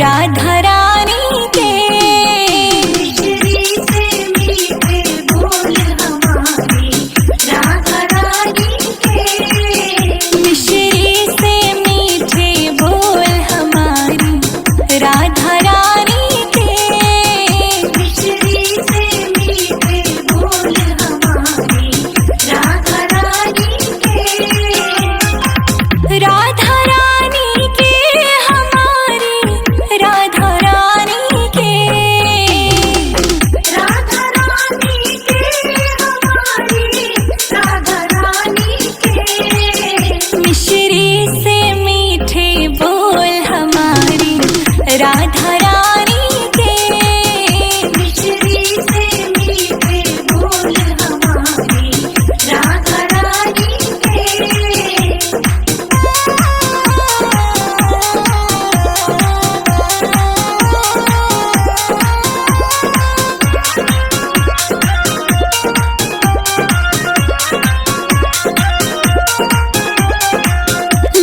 राधा रानी के। मिश्री से मीठे बोल हमारे राधा रानी के। मिश्री से मीठे बोल हमारी राधा रानी के। मिश्री से मीठे बोल हमारे राधा रानी के। राधा रानी के हमारी राधा रानी के। राधा रानी के हमारी राधा रानी के। मिश्री से मीठे बोल हमारी राधा रानी के। मिश्री से मीठे बोल हमारे राधा रानी के।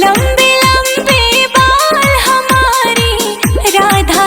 लंबे लंबे बाल हमारी राधा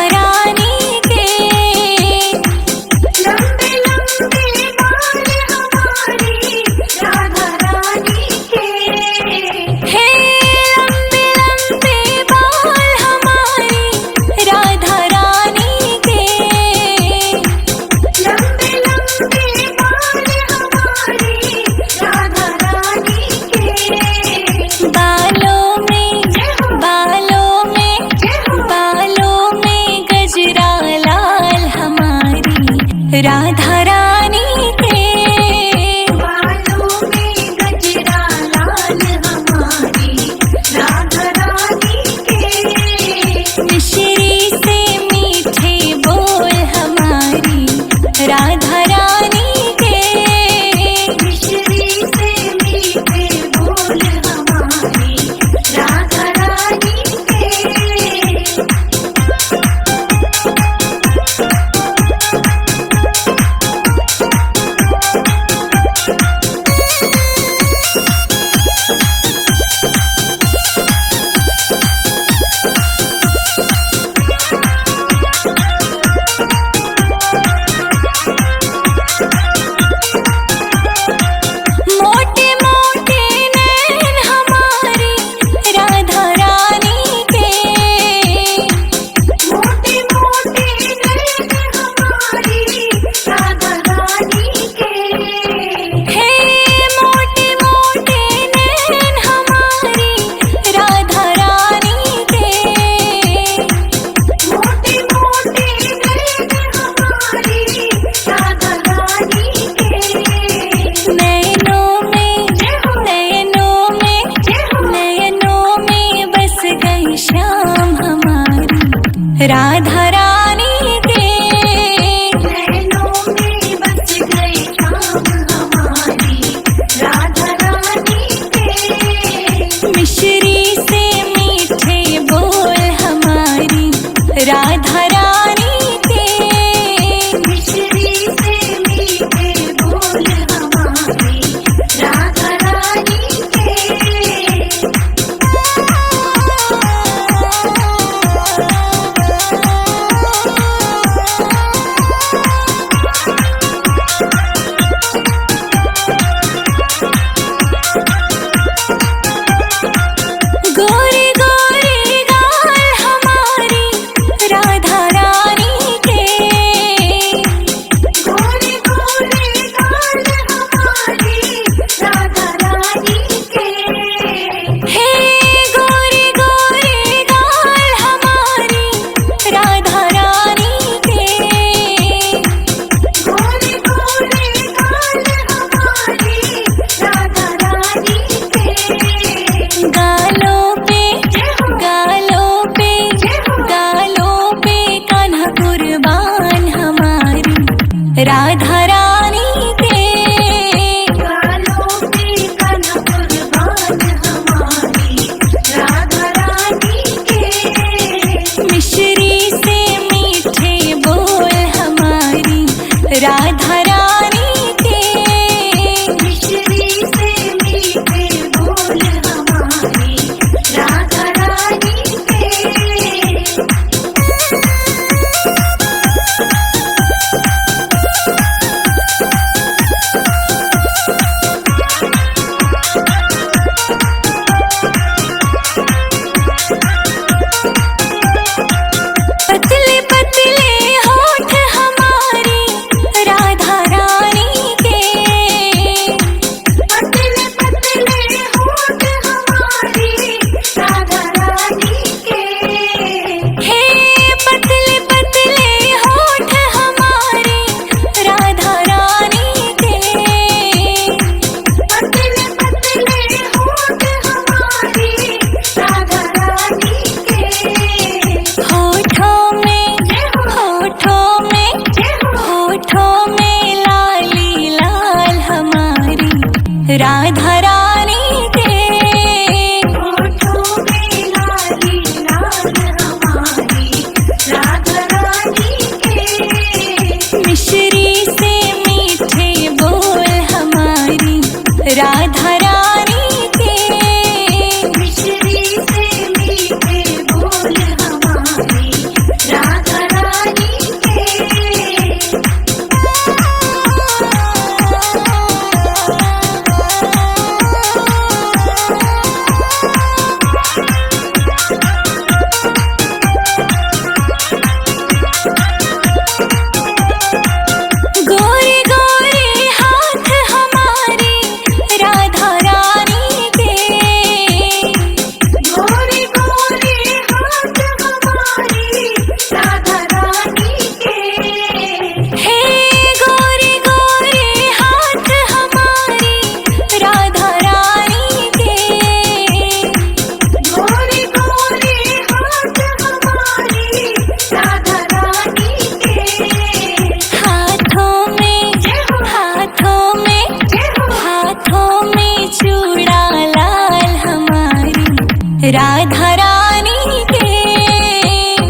राधा रानी के।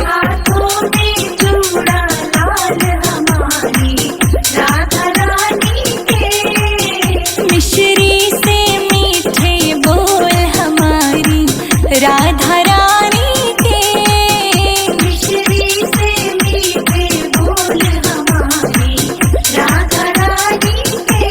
हाथों में चूड़ा लाल हमारी राधा रानी के। मिश्री से मीठे बोल हमारी राधा रानी के। मिश्री से मीठे बोल हमारी राधा रानी के।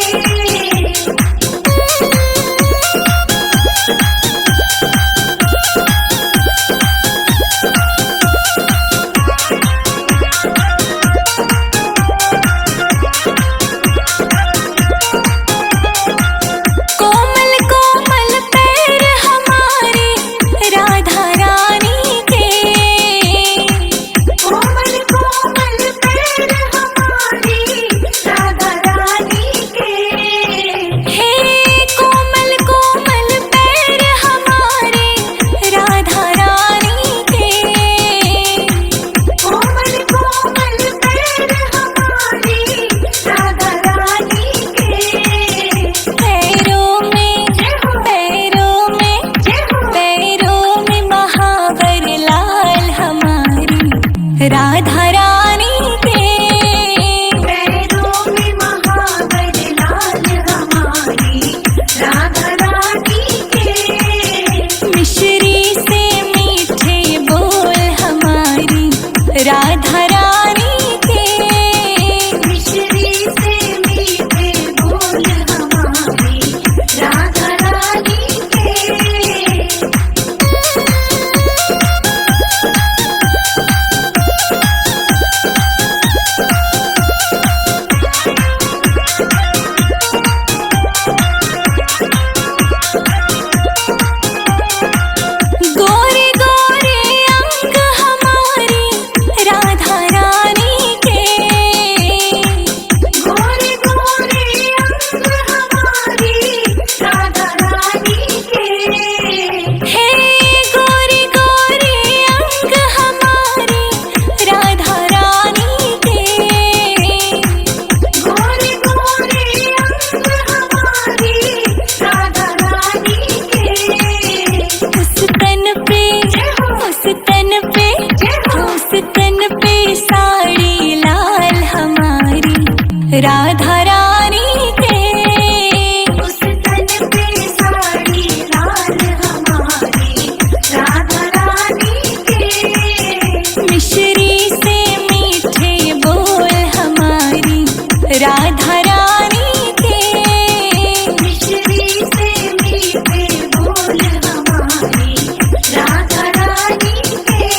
कोमल कोमल पैर हमारे राधा रानी के। कोमल कोमल पैर हमारी राधा रानी के। हे कोमल कोमल पैर हमारे राधा रानी के। कोमल कोमल पैर हमारी राधा रानी के। पैरों में महावर लाल हमारी राधा रानी के। पैरों में महावर लाल हमारी राधा रानी के। मिश्री से मीठे बोल हमारी राधा रानी के। मिश्री से मीठे बोल हमारी राधा रानी के। गोरे गोरे अंग हमारी राधा रानी के। गोरे गोरे अंग हमारी राधा रानी के। हे गोरे गोरे अंग हमारी राधा रानी के। गोरे गोरे अंग हमारी राधा रानी के। उस तन पे साड़ी लाल हमारी राधा रानी के। उस तन पे साड़ी लाल हमारी राधा रानी के। मिश्री से मीठे बोल हमारी राधा रानी के। मिश्री से मीठे बोल हमारी राधा रानी के।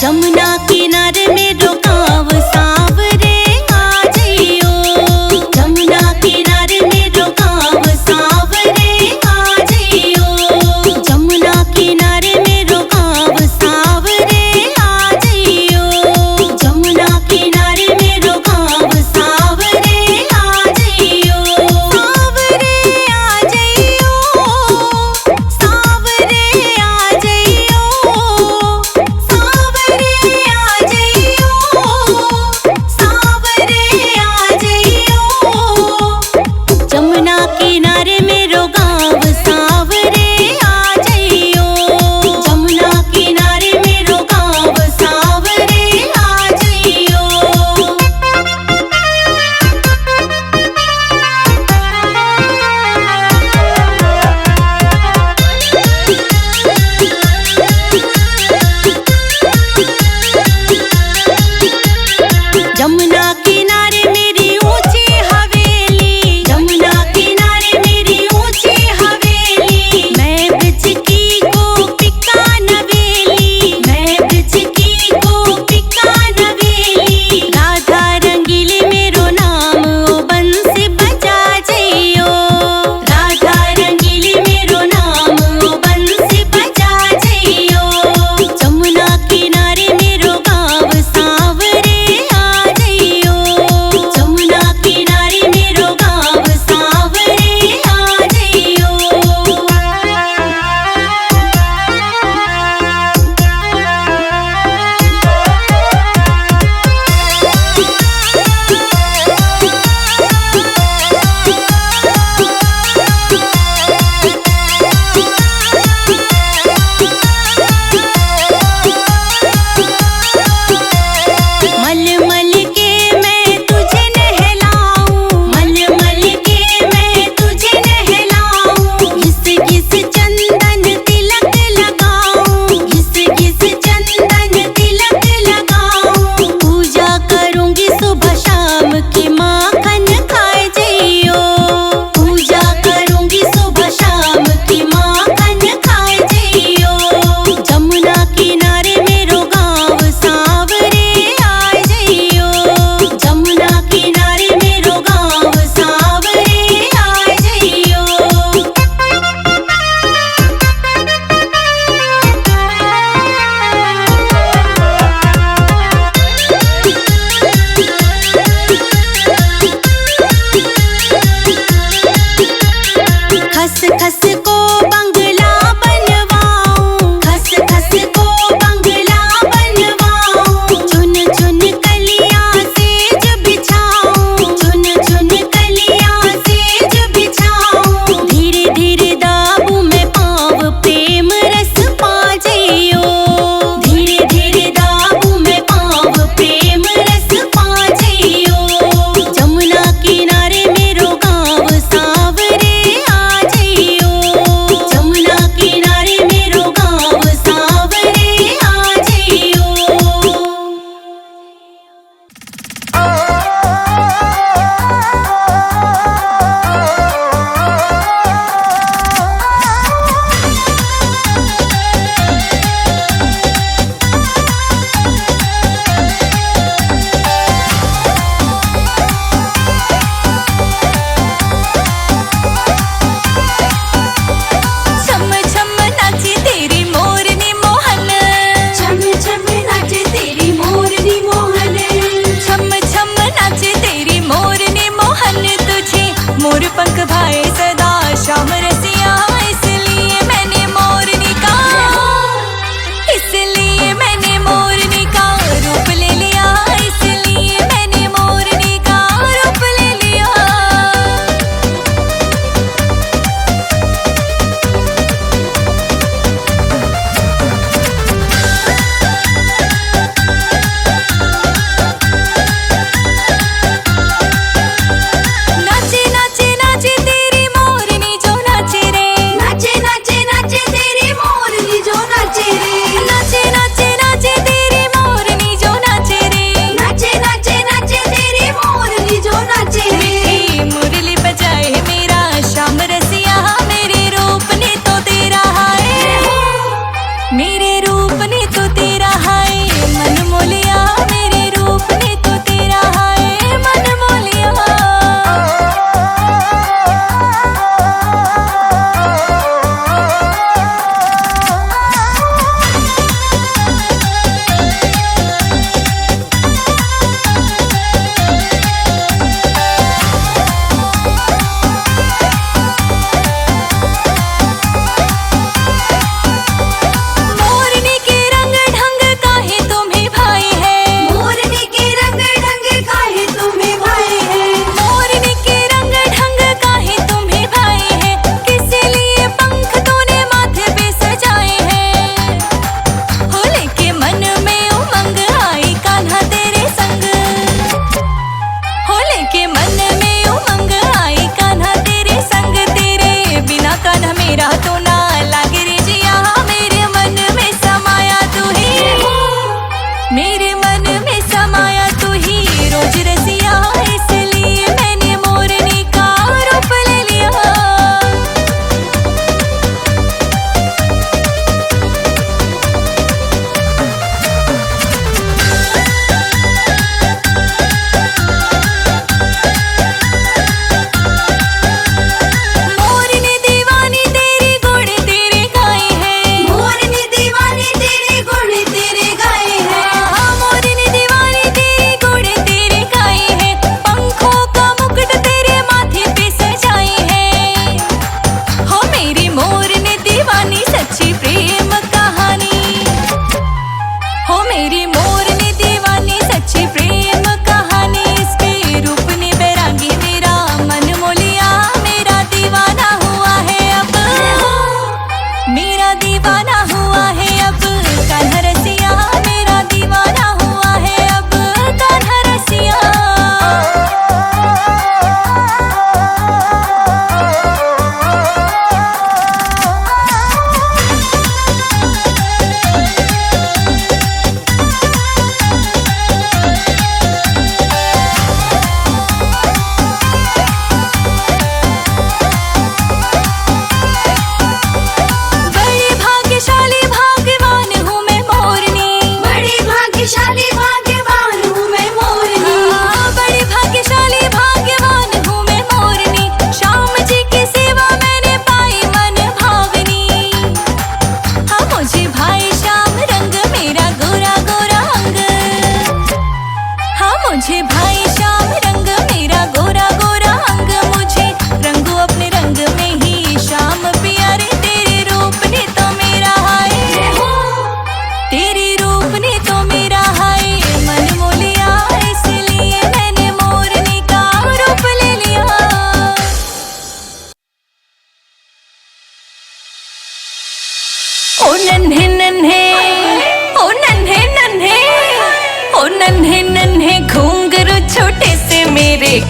जमुना किनारे में रोकाव सावरे आ जइयो। जमुना किनारे में रोकाव सावरे आ जइयो। जमुना किनारे में रोकाव सावरे आ जइयो। जमुना किनारे में रोकाव सावरे आ जइयो। सावरे आ जइयो। सावरे आ जइयो। सावरे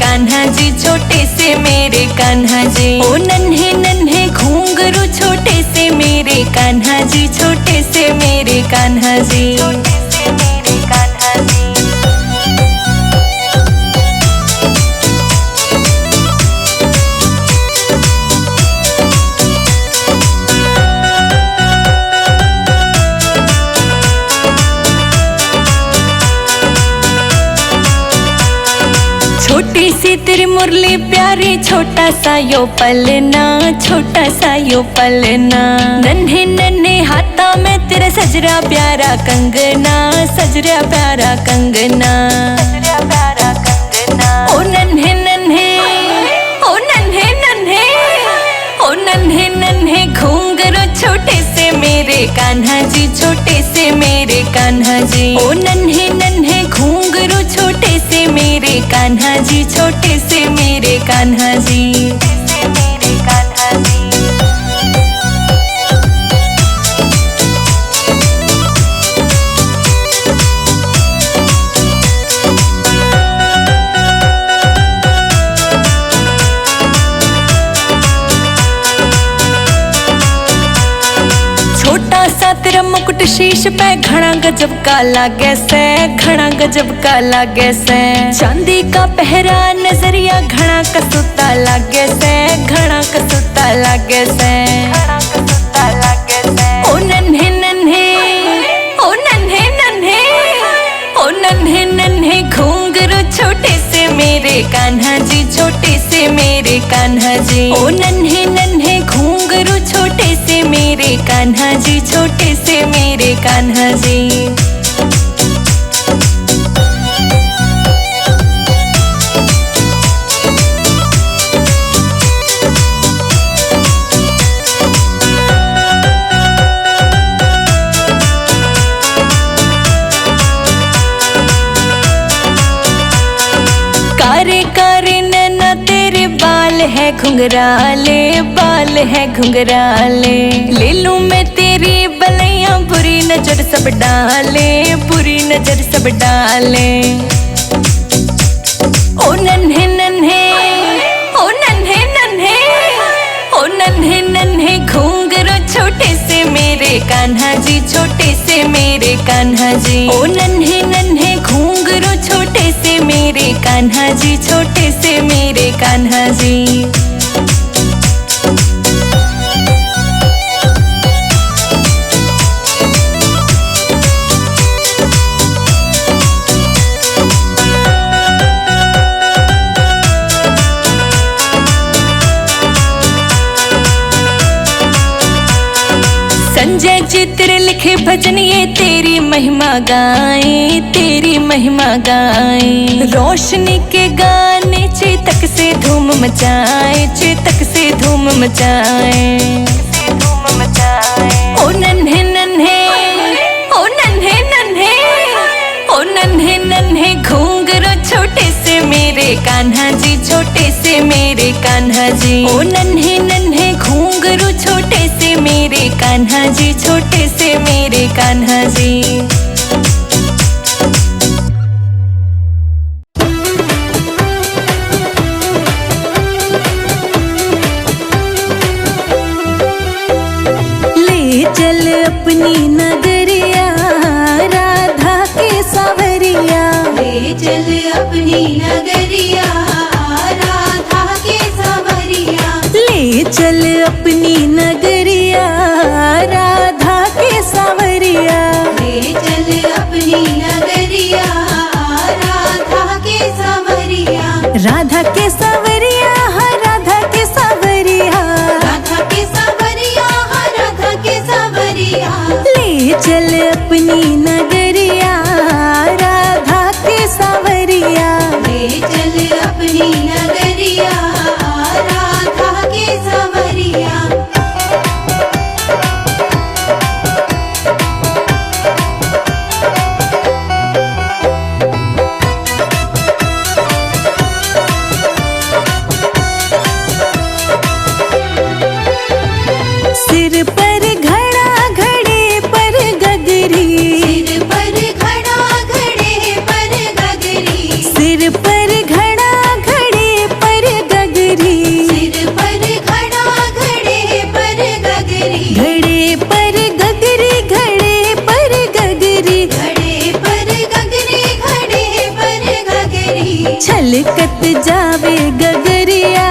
कान्हा जी, छोटे से मेरे कान्हा जी। ओ नन्हे नन्हे घुंघरू छोटे से मेरे कान्हा जी, छोटे से मेरे कान्हा जी, छोटे से मेरे कान्हा जी। छोटी सी तेरी मुरली प्यारी, छोटा सा यो पलना, छोटा सा यो पलना। नन्हे नन्हे हाथा में तेरा सजरा प्यारा कंगना, सजरा प्यारा कंगना, सजरा प्यारा कंगना। ओ नन्हे नन्हे, ओ नन्हे नन्हे, ओ नन्हे नन्हे घुंघरू छोटे से मेरे कान्हा जी, छोटे से मेरे कान्हा जी। ओ नन्हे नन्हे घुंघरू छोटे से मेरे कान्हा जी, छोटे से मेरे कान्हा जी, से मेरे कान्हा जी। छोटा सा तेरा मुकुट शीश पे घना गजब का लागे से, घना गजब का लागे से। चांदी का पहरा नजरिया घना कसूता लागे से, घना कसूता लागे से, घना कसूता लागे से। ओ नन्हे नन्हे, ओ नन्हे नन्हे, ओ नन्हे नन्हे घुंघरू छोटे से मेरे कान्हा जी, छोटे से मेरे कान्हा जी। ओ नन्हे नन्हे घुंघरू छोटे से मेरे कान्हा जी, छोटे से मेरे कान्हा जी। कारे कारे नैना तेरे बाल है घुंघराले, बाल है घुंघराले। ले लूं मैं तेरी बलैया, बुरी नजर सब डाले, बुरी नजर सब डाले। ओ नन्हे नन्हे, ओ नन्हे नन्हे, ओ नन्हे नन्हे घुंघरू छोटे से मेरे कान्हा जी, छोटे से मेरे कान्हा जी। ओ नन्हे नन्हे घुंघरू छोटे से मेरे कान्हा जी, छोटे से मेरे कान्हा जी। संजय जी तेरे लिखे भजन ये तेरी महिमा गाए, तेरी महिमा गाए। रोशनी के गाने चेतक से धूम मचाए, चेतक से धूम मचाए, धूम मचाए। ओ नन्हे नन्हे, ओ नन्हे नन्हे, ओ नन्हे नन्हे घुंघरू छोटे से मेरे कान्हा जी, छोटे से मेरे कान्हा जी। ओ नन्हे नन्हे घुंघरू छोटे से मेरे कान्हा जी, छोटे से मेरे कान्हा जी। ले चल अपनी नगरिया, राधा के सावरिया। ले चल अपनी नगरिया, राधा के सावरिया। ले चल अपनी नगरिया, राधा के सावरिया। ले चल अपनी नगरिया, राधा के सावरिया। राधा के सावरिया, राधा के सावरिया। राधा के सावरिया, राधा के सावरिया। ले चल अपनी नगरिया, राधा के सावरिया। ले चल अपनी नगरिया, राधा के सावरिया। सिर पर घड़ा, घड़े पर गगरी। सिर पर घड़ा, छलकत जावे गगरिया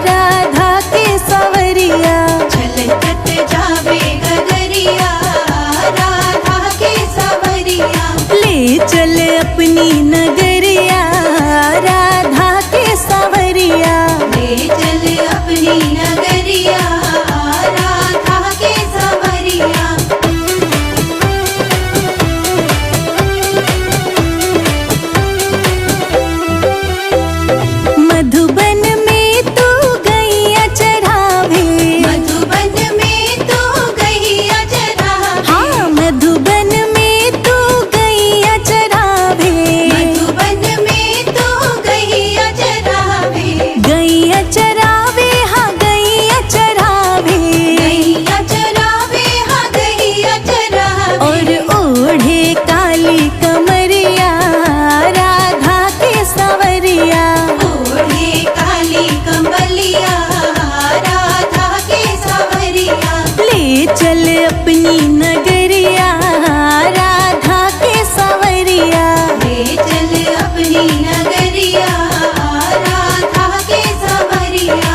राधा के सवरिया। छलकत जावे गगरिया राधा के सवरिया। ले चल अपनी नगरिया राधा के सवरिया। ले चल अपनी नगरिया राधा के सवरिया। मधुबन में तू गैया चढ़ावे। मधुबन में तू गैया चढ़ावे। हाँ मधुबन में तू गैया चढ़ावे। मधुबन में तू गैया चढ़ावे। गैया चरावे हाँ गैया चढ़ावे। गैया चरावे हाँ गैया चरावे। और ओढ़े काली कमरिया राधा के सवरिया। ओढ़े काली कमलिया राधा के सवरिया। ले चल अपनी नगरिया राधा के सवरिया। ले चल अपनी नगरिया राधा के सवरिया।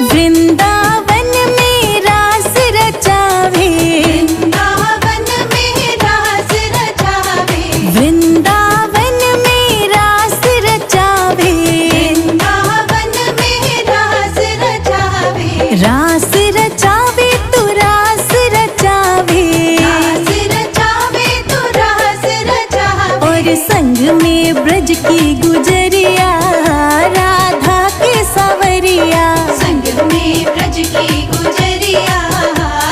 वृंदावन में रास रचावे। वृंदावन में रास रचावे। वृंदावन में रास रचावे। वृंदावन में रास रचावे। रास रचावे तू रास रचावे। रास रचावे तू रास रचावे। और संग में ब्रज की गुजरिया राधा के सवरिया। संग में ब्रज की गुजरिया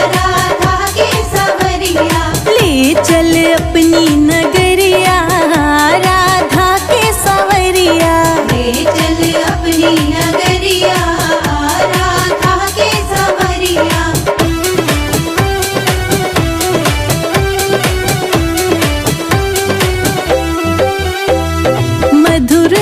राधा के सवरिया। ले चल अपनी नगरिया राधा के सवरिया। ले चल अपनी नगरिया राधा के सवरिया। मधुर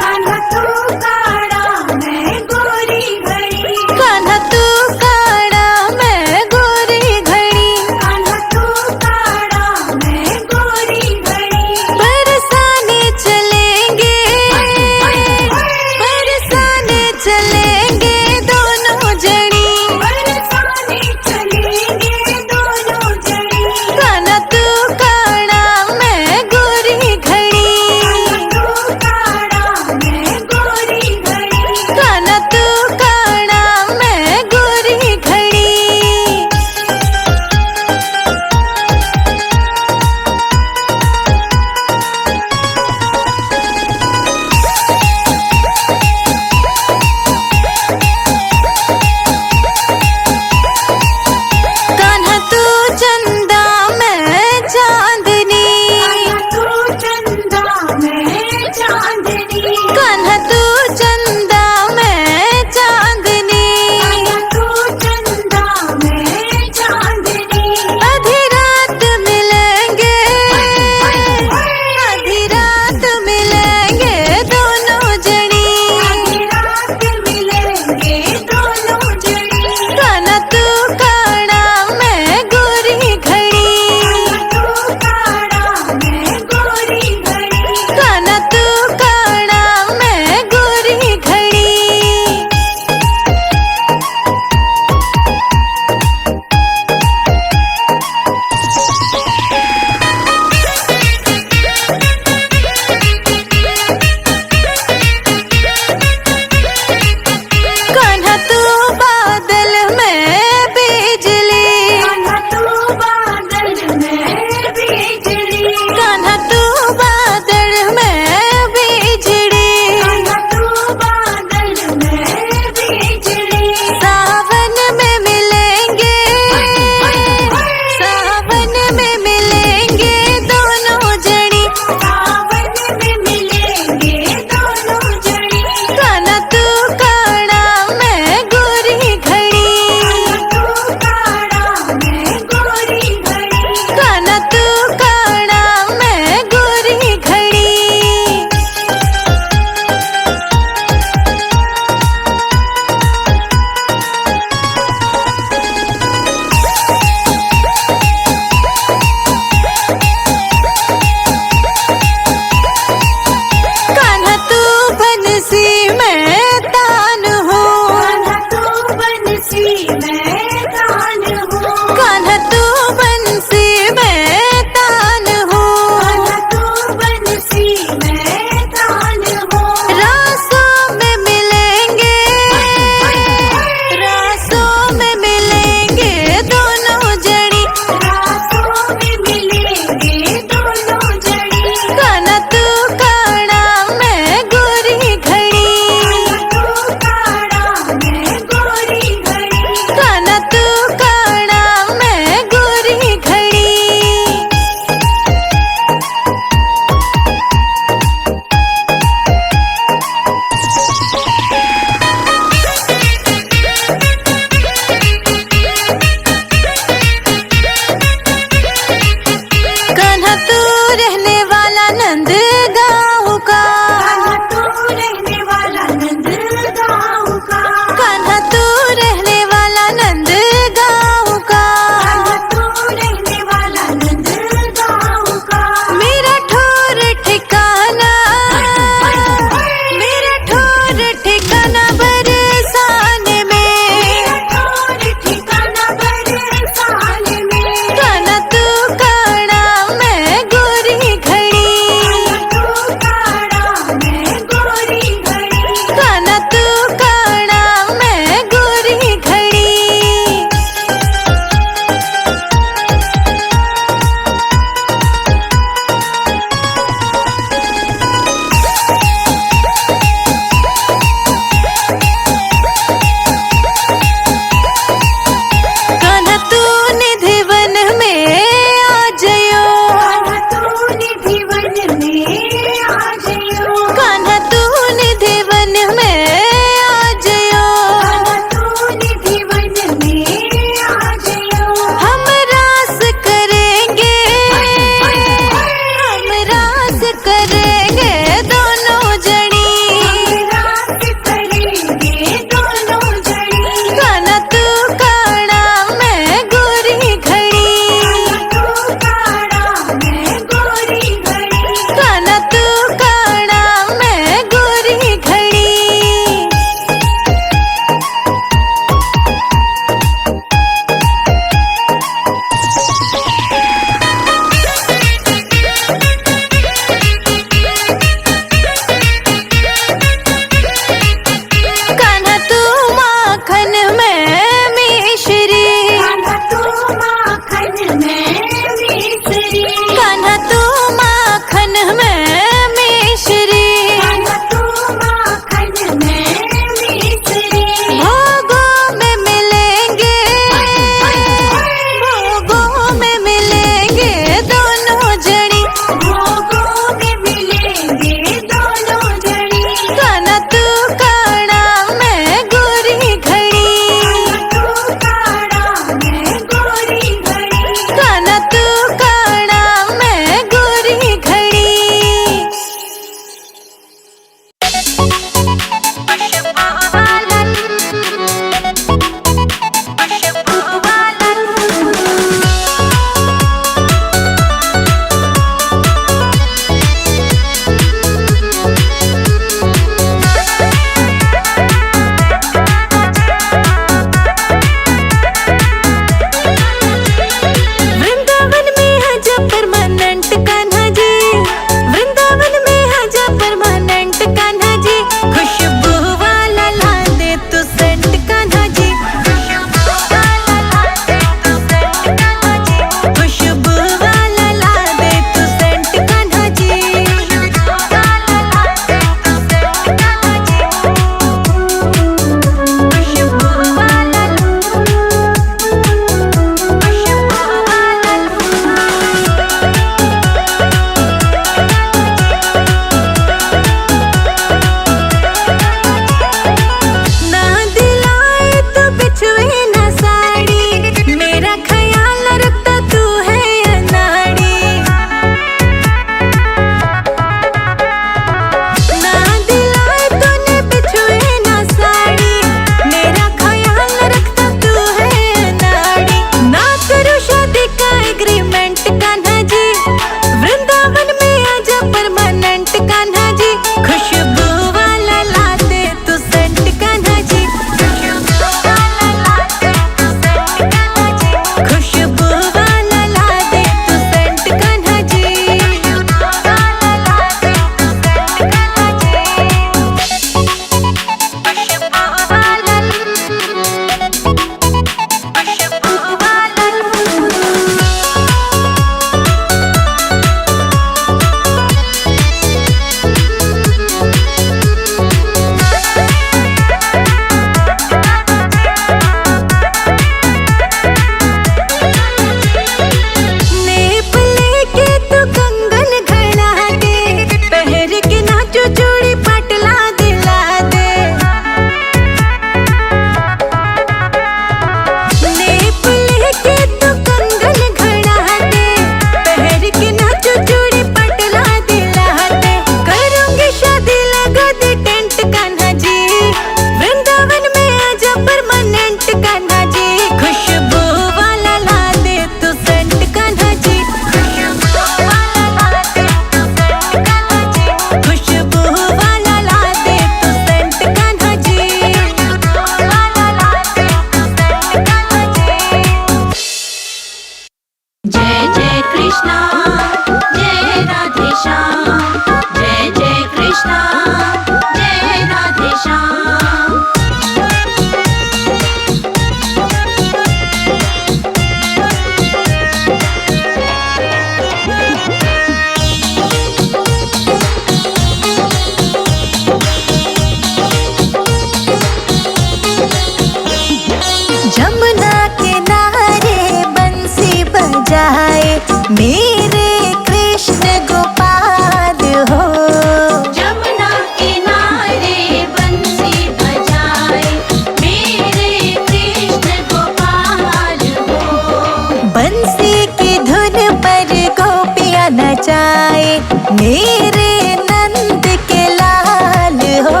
मेरे नंद के लाल हो।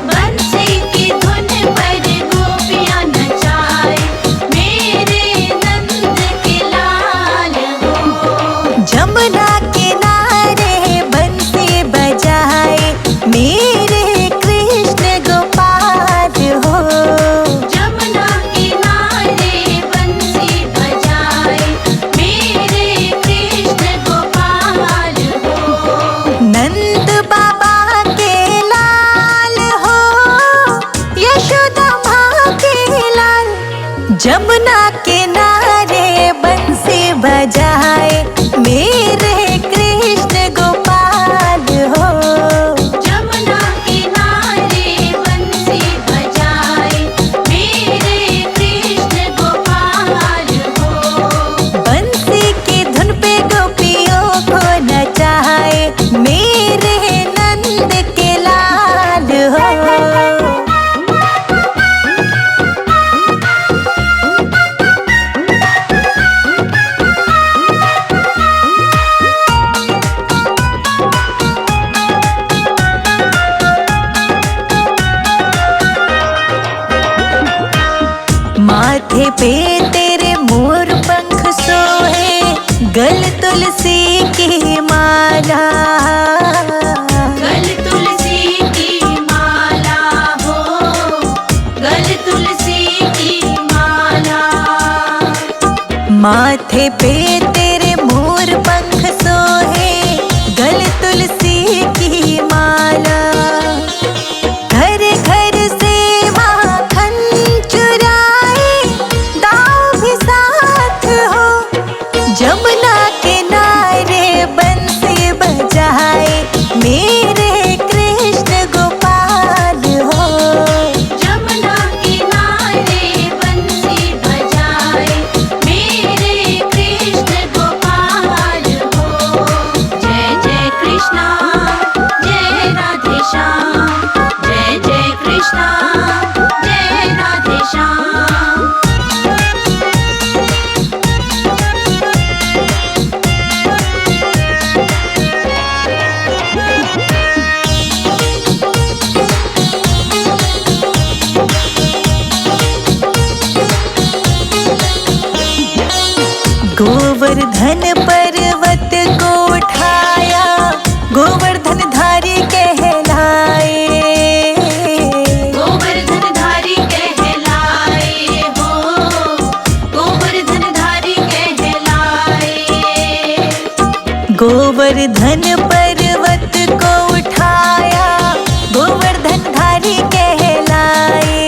बंसी की धुन पर गोपियां नचाए, मेरे नंद के लाल हो। जमुना किनारे बंसी बजाए, मेरे कृष्ण गोपाल हो। जमुना किनारे बंसी बजाए, मेरे कृष्ण गोपाल हो। नंद बाबा के लाल हो, यशोदा माँ के लाल। जमुना किनारे बंसी बजाए, मेरे कृष्ण गोपाल हो। जमुना किनारे बंसी बजाए, मेरे कृष्ण गोपाल हो। बंसी की धुन पे गोपियों को नचाए, मेरे नंद के लाल हो। माथे पे तेरे मोर पंख सोहे, गल तुलसी की माला। गल तुलसी की माला हो, गल तुलसी की माला। माथे पे तेरे मोर पंख सोहे, गल तुलसी की माला। घर घर से माखन चुराए, दाव भी साथ हो। जमुना किनारे बंसी बजाए, मेरे कृष्ण गोपाल हो। जमुना किनारे बंसी बजाए, मेरे कृष्ण गोपाल हो। जय जय कृष्णा, जय राधे श्याम। जय जय कृष्णा, जय राधे श्याम। गोवर्धन पर्वत को उठाया, गोवर्धन धारी कहलाए। गोवर्धन धारी कहलाए हो, गोवर्धन धारी कहलाए। गोवर्धन पर्वत को उठाया, गोवर्धन धारी कहलाए।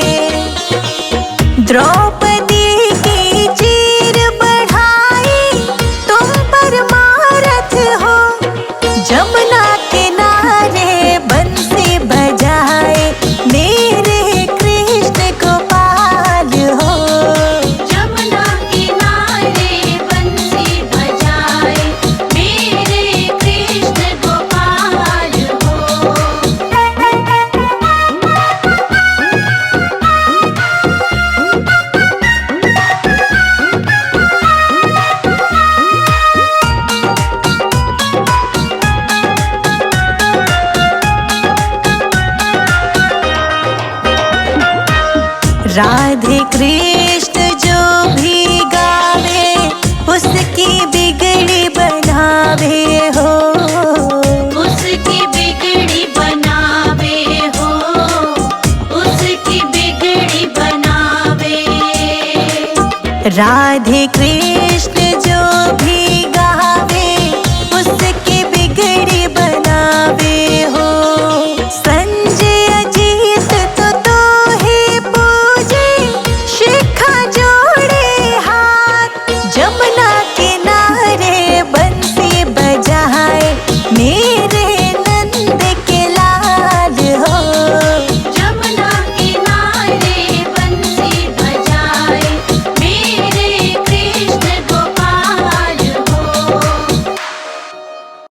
द्रौपदी की चीर बढ़ाई, तुम परमारथ हो। जमुना किनारे बंसी बजाए, मेरे कृष्ण गोपाल हो। जमुना किनारे बंसी बजाए, मेरे कृष्ण गोपाल हो। राधे कृष्ण जो भी गावे, उसकी बिगड़ी बनावे हो। उसकी बिगड़ी बनावे हो, उसकी बिगड़ी बनावे। राधे कृष्ण